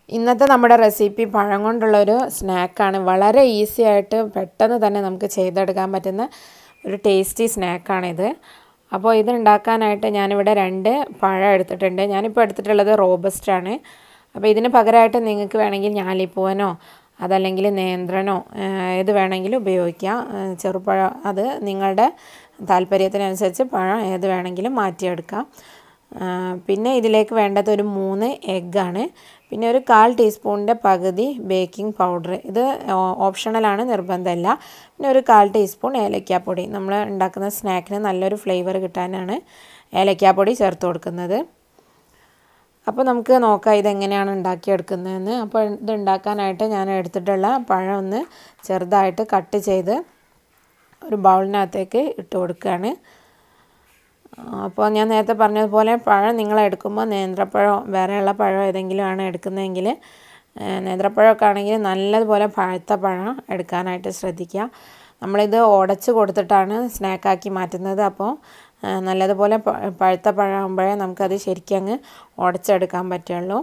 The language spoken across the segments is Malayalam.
ഇന്നത്തെ നമ്മുടെ റെസിപ്പി പഴം കൊണ്ടുള്ളൊരു സ്നാക്കാണ്. വളരെ ഈസി ആയിട്ട് പെട്ടെന്ന് തന്നെ നമുക്ക് ചെയ്തെടുക്കാൻ പറ്റുന്ന ഒരു ടേസ്റ്റി സ്നാക്കാണിത്. അപ്പോൾ ഇത് ഉണ്ടാക്കാനായിട്ട് ഞാനിവിടെ 2 പഴം എടുത്തിട്ടുണ്ട്. ഞാനിപ്പോൾ എടുത്തിട്ടുള്ളത് റോബസ്റ്റാണ്. അപ്പോൾ ഇതിന് പകരമായിട്ട് നിങ്ങൾക്ക് വേണമെങ്കിൽ ഞാലിപ്പൂവനോ അതല്ലെങ്കിൽ നേന്ത്രനോ ഏത് വേണമെങ്കിലും ഉപയോഗിക്കാം. ചെറുപഴം അത് നിങ്ങളുടെ താല്പര്യത്തിനനുസരിച്ച് പഴം ഏത് വേണമെങ്കിലും മാറ്റിയെടുക്കാം. പിന്നെ ഇതിലേക്ക് വേണ്ടത് ഒരു 3 എഗ്ഗാണ്. പിന്നെ ഒരു 1/4 ടീസ്പൂണിൻ്റെ പകുതി ബേക്കിംഗ് പൗഡർ. ഇത് ഓപ്ഷണലാണ്, നിർബന്ധമല്ല. പിന്നെ ഒരു 1/4 ടീസ്പൂൺ ഏലക്കാപ്പൊടി. നമ്മൾ ഉണ്ടാക്കുന്ന സ്നാക്കിന് നല്ലൊരു ഫ്ലേവർ കിട്ടാനാണ് ഏലക്കാപ്പൊടി ചേർത്ത് കൊടുക്കുന്നത്. അപ്പോൾ നമുക്ക് നോക്കാം ഇതെങ്ങനെയാണ് ഉണ്ടാക്കിയെടുക്കുന്നതെന്ന്. അപ്പോൾ ഇത് ഉണ്ടാക്കാനായിട്ട് ഞാൻ എടുത്തിട്ടുള്ള പഴം ഒന്ന് ചെറുതായിട്ട് കട്ട് ചെയ്ത് ഒരു ബൗളിനകത്തേക്ക് ഇട്ട് കൊടുക്കുകയാണ്. അപ്പോൾ ഞാൻ നേരത്തെ പറഞ്ഞതുപോലെ പഴം നിങ്ങൾ എടുക്കുമ്പോൾ നേന്ത്രപ്പഴമോ വേറെയുള്ള പഴം ഏതെങ്കിലും ആണ് എടുക്കുന്നതെങ്കിൽ നേന്ത്രപ്പഴമൊക്കെ ആണെങ്കിൽ നല്ലതുപോലെ പഴുത്ത പഴം എടുക്കാനായിട്ട് ശ്രദ്ധിക്കുക. നമ്മളിത് ഉടച്ച് കൊടുത്തിട്ടാണ് സ്നാക്കാക്കി മാറ്റുന്നത്. അപ്പോൾ നല്ലതുപോലെ പഴുത്ത പഴമാകുമ്പോഴേ നമുക്കത് ശരിക്കും അങ്ങ് ഉടച്ചെടുക്കാൻ പറ്റുള്ളൂ.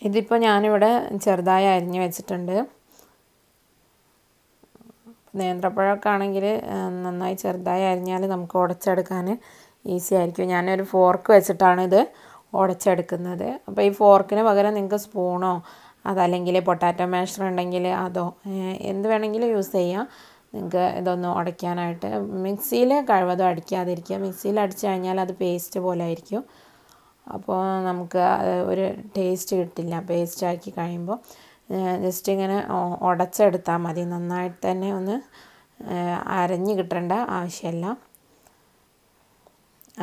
ഇതിപ്പോൾ ഞാനിവിടെ ചെറുതായി അരിഞ്ഞ് വെച്ചിട്ടുണ്ട്. നേന്ത്രപ്പഴമൊക്കെ ആണെങ്കിൽ നന്നായി ചെറുതായി അരിഞ്ഞാൽ നമുക്ക് ഉടച്ചെടുക്കാൻ ഈസി ആയിരിക്കും. ഞാനൊരു ഫോർക്ക് വെച്ചിട്ടാണ് ഇത് ഉടച്ചെടുക്കുന്നത്. അപ്പോൾ ഈ ഫോർക്കിന് പകരം നിങ്ങൾക്ക് സ്പൂണോ അതല്ലെങ്കിൽ പൊട്ടാറ്റോ മാഷർ ഉണ്ടെങ്കിൽ അതോ എന്ത് വേണമെങ്കിലും യൂസ് ചെയ്യാം. നിങ്ങൾക്ക് ഇതൊന്ന് ഉടയ്ക്കാനായിട്ട് മിക്സിയിൽ കഴിവതും അടിക്കാതിരിക്കുക. മിക്സിയിൽ അടിച്ചു കഴിഞ്ഞാൽ അത് പേസ്റ്റ് പോലെ ആയിരിക്കും. അപ്പോൾ നമുക്ക് ഒരു ടേസ്റ്റ് കിട്ടില്ല. പേസ്റ്റ് ആക്കി കഴിയുമ്പോൾ ജസ്റ്റ് ഇങ്ങനെ ഉടച്ചെടുത്താൽ മതി. നന്നായിട്ട് തന്നെ ഒന്ന് അരഞ്ഞ് കിട്ടേണ്ട ആവശ്യമില്ല.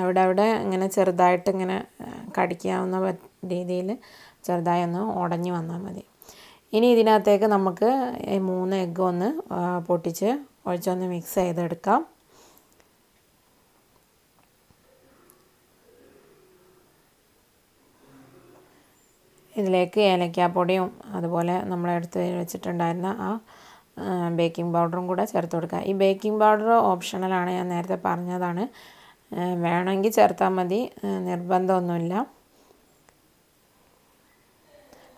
അവിടെ ഇങ്ങനെ ചെറുതായിട്ട് ഇങ്ങനെ കടിക്കാവുന്ന രീതിയിൽ ചെറുതായി ഒന്ന് ഉടഞ്ഞ് വന്നാൽ മതി. ഇനി ഇതിനകത്തേക്ക് നമുക്ക് 3 എഗ്ഗ് ഒന്ന് പൊട്ടിച്ച് ഒഴിച്ചൊന്ന് മിക്സ് ചെയ്തെടുക്കാം. ഇതിലേക്ക് ഏലക്കാപ്പൊടിയും അതുപോലെ നമ്മൾ എടുത്ത് വെച്ചിട്ടുണ്ടായിരുന്ന ആ ബേക്കിംഗ് പൗഡറും കൂടെ ചേർത്ത് കൊടുക്കുക. ഈ ബേക്കിംഗ് പൗഡർ ഓപ്ഷണലാണ്, ഞാൻ നേരത്തെ പറഞ്ഞതാണ്. വേണമെങ്കിൽ ചേർത്താൽ മതി, നിർബന്ധമൊന്നുമില്ല.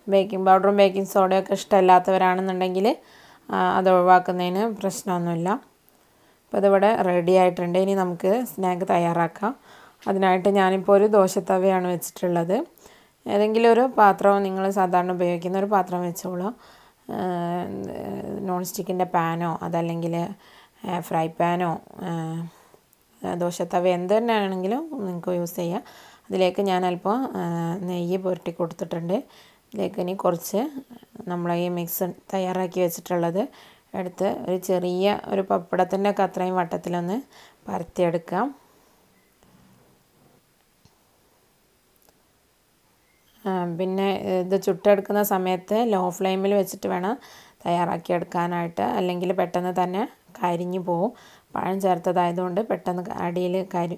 ബേക്കിംഗ് പൗഡറും ബേക്കിംഗ് സോഡയൊക്കെ ഇഷ്ടമില്ലാത്തവരാണെന്നുണ്ടെങ്കിൽ അത് ഒഴിവാക്കുന്നതിന് പ്രശ്നമൊന്നുമില്ല. അപ്പോൾ ഇതിവിടെ റെഡി ആയിട്ടുണ്ട്. ഇനി നമുക്ക് സ്നാക്ക് തയ്യാറാക്കാം. അതിനായിട്ട് ഞാനിപ്പോൾ ഒരു ദോശത്തവയാണ് വെച്ചിട്ടുള്ളത്. ഏതെങ്കിലും ഒരു പാത്രം നിങ്ങൾ സാധാരണ ഉപയോഗിക്കുന്ന ഒരു പാത്രം വെച്ചോളൂ. നോൺ സ്റ്റിക്കിൻ്റെ പാനോ അതല്ലെങ്കിൽ ഫ്രൈ പാനോ ദോശത്തവ എന്ത് തന്നെയാണെങ്കിലും നിങ്ങൾക്ക് യൂസ് ചെയ്യാം. അതിലേക്ക് ഞാൻ അല്പം നെയ്യ് പുരട്ടി കൊടുത്തിട്ടുണ്ട്. ഇതിലേക്ക് ഇനി കുറച്ച് നമ്മൾ ഈ മിക്സ് തയ്യാറാക്കി വെച്ചിട്ടുള്ളത് എടുത്ത് ഒരു ചെറിയ ഒരു പപ്പടത്തിൻ്റെ ഒക്കെ അത്രയും വട്ടത്തിലൊന്ന് പരത്തിയെടുക്കാം. പിന്നെ ഇത് ചുട്ടെടുക്കുന്ന സമയത്ത് ലോ ഫ്ലെയിമിൽ വെച്ചിട്ട് വേണം തയ്യാറാക്കിയെടുക്കാനായിട്ട്, അല്ലെങ്കിൽ പെട്ടെന്ന് തന്നെ കരിഞ്ഞു പോവും. പഴം ചേർത്തതായതുകൊണ്ട് പെട്ടെന്ന്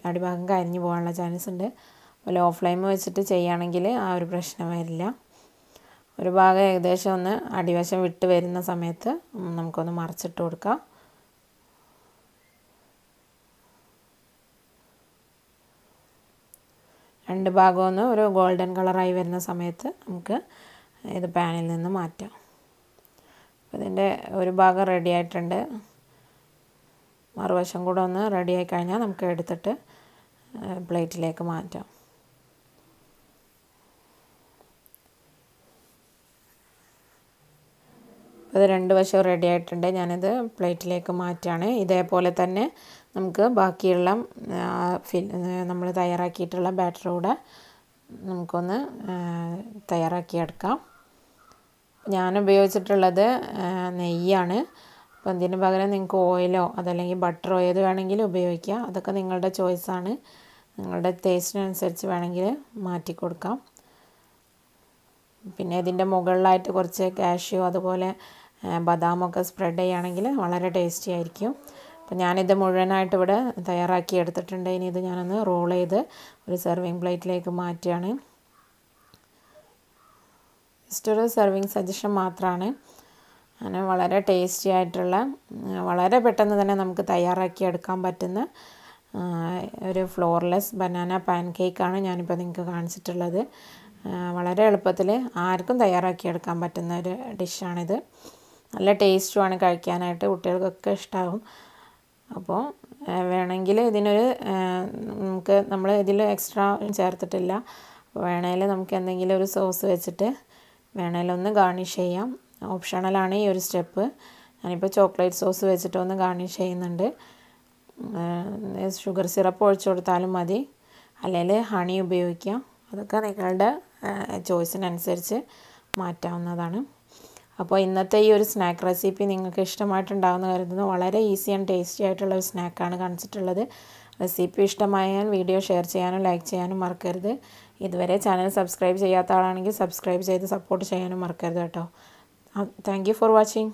അടിഭാഗം കരിഞ്ഞു പോകാനുള്ള ചാൻസ് ഉണ്ട്. അപ്പോൾ ലോ ഫ്ലെയിം വെച്ചിട്ട് ചെയ്യുകയാണെങ്കിൽ ആ ഒരു പ്രശ്നം വരില്ല. ഒരു ഭാഗം ഏകദേശം ഒന്ന് അടിവശം വിട്ട് വരുന്ന സമയത്ത് നമുക്കൊന്ന് മറിച്ചിട്ട് കൊടുക്കാം. രണ്ട് ഭാഗവും ഒന്ന് ഒരു ഗോൾഡൻ കളറായി വരുന്ന സമയത്ത് നമുക്ക് ഇത് പാനിൽ നിന്ന് മാറ്റാം. അപ്പോൾ ഇതിൻ്റെ ഒരു ഭാഗം റെഡി ആയിട്ടുണ്ട്. മറുവശം കൂടെ ഒന്ന് റെഡിയായി കഴിഞ്ഞാൽ നമുക്ക് എടുത്തിട്ട് പ്ലേറ്റിലേക്ക് മാറ്റാം. അപ്പോൾ ഇത് 2 വശവും റെഡി ആയിട്ടുണ്ട്. ഞാനിത് പ്ലേറ്റിലേക്ക് മാറ്റുകയാണ്. ഇതേപോലെ തന്നെ നമുക്ക് ബാക്കിയുള്ള നമ്മൾ തയ്യാറാക്കിയിട്ടുള്ള ബാറ്റർ കൂടെ നമുക്കൊന്ന് തയ്യാറാക്കിയെടുക്കാം. ഞാൻ ഉപയോഗിച്ചിട്ടുള്ളത് നെയ്യാണ്. അപ്പോൾ ഇതിന് പകരം നിങ്ങൾക്ക് ഓയിലോ അതല്ലെങ്കിൽ ബട്ടറോ ഏത് വേണമെങ്കിലും ഉപയോഗിക്കാം. അതൊക്കെ നിങ്ങളുടെ ചോയ്സാണ്. നിങ്ങളുടെ ടേസ്റ്റിനനുസരിച്ച് വേണമെങ്കിൽ മാറ്റി കൊടുക്കാം. പിന്നെ ഇതിൻ്റെ മുകളിലായിട്ട് കുറച്ച് കാഷ്യൂ അതുപോലെ ബദാമൊക്കെ സ്പ്രെഡ് ചെയ്യുകയാണെങ്കിൽ വളരെ ടേസ്റ്റി ആയിരിക്കും. അപ്പോൾ ഞാനിത് മുഴുവനായിട്ട് ഇവിടെ തയ്യാറാക്കി എടുത്തിട്ടുണ്ട്. ഇനി ഇത് ഞാനൊന്ന് റോൾ ചെയ്ത് ഒരു സെർവിങ് പ്ലേറ്റിലേക്ക് മാറ്റുകയാണ്. ജസ്റ്റ് ഒരു സെർവിങ് സജഷൻ മാത്രമാണ്. അങ്ങനെ വളരെ ടേസ്റ്റി ആയിട്ടുള്ള വളരെ പെട്ടെന്ന് തന്നെ നമുക്ക് തയ്യാറാക്കി എടുക്കാൻ പറ്റുന്ന ഒരു ഫ്ലോർലെസ് ബനാന പാൻകേക്കാണ് ഞാനിപ്പോൾ നിങ്ങൾക്ക് കാണിച്ചിട്ടുള്ളത്. വളരെ എളുപ്പത്തിൽ ആർക്കും തയ്യാറാക്കിയെടുക്കാൻ പറ്റുന്ന ഒരു ഡിഷാണിത്. നല്ല ടേസ്റ്റുമാണ് കഴിക്കാനായിട്ട്, കുട്ടികൾക്കൊക്കെ ഇഷ്ടമാകും. അപ്പോൾ വേണമെങ്കിൽ ഇതിനൊരു നമ്മൾ ഇതിൽ എക്സ്ട്രാ ചേർത്തിട്ടില്ല. വേണമെങ്കിൽ നമുക്ക് എന്തെങ്കിലും ഒരു സോസ് വെച്ചിട്ട് വേണമെങ്കിൽ ഒന്ന് ഗാർണിഷ് ചെയ്യാം. ഓപ്ഷണലാണ് ഈ ഒരു സ്റ്റെപ്പ്. ഞാനിപ്പോൾ ചോക്ലേറ്റ് സോസ് വെച്ചിട്ട് ഒന്ന് ഗാർണിഷ് ചെയ്യുന്നുണ്ട്. ഷുഗർ സിറപ്പ് ഒഴിച്ചു കൊടുത്താലും മതി, അല്ലെങ്കിൽ ഹണി ഉപയോഗിക്കാം. അതൊക്കെ നിങ്ങളുടെ ചോയ്സിനനുസരിച്ച് മാറ്റാവുന്നതാണ്. അപ്പോൾ ഇന്നത്തെ ഈ ഒരു സ്നാക്ക് റെസിപ്പി നിങ്ങൾക്ക് ഇഷ്ടമായിട്ടുണ്ടാകുമെന്ന് കരുതുന്നു. വളരെ ഈസി ആൻഡ് ടേസ്റ്റി ആയിട്ടുള്ള ഒരു സ്നാക്കാണ് കാണിച്ചിട്ടുള്ളത്. റെസിപ്പി ഇഷ്ടമായാൽ വീഡിയോ ഷെയർ ചെയ്യാനും ലൈക്ക് ചെയ്യാനും മറക്കരുത്. ഇതുവരെ ചാനൽ സബ്സ്ക്രൈബ് ചെയ്യാത്ത ആളാണെങ്കിൽ സബ്സ്ക്രൈബ് ചെയ്ത് സപ്പോർട്ട് ചെയ്യാനും മറക്കരുത് കേട്ടോ. Thank you for watching.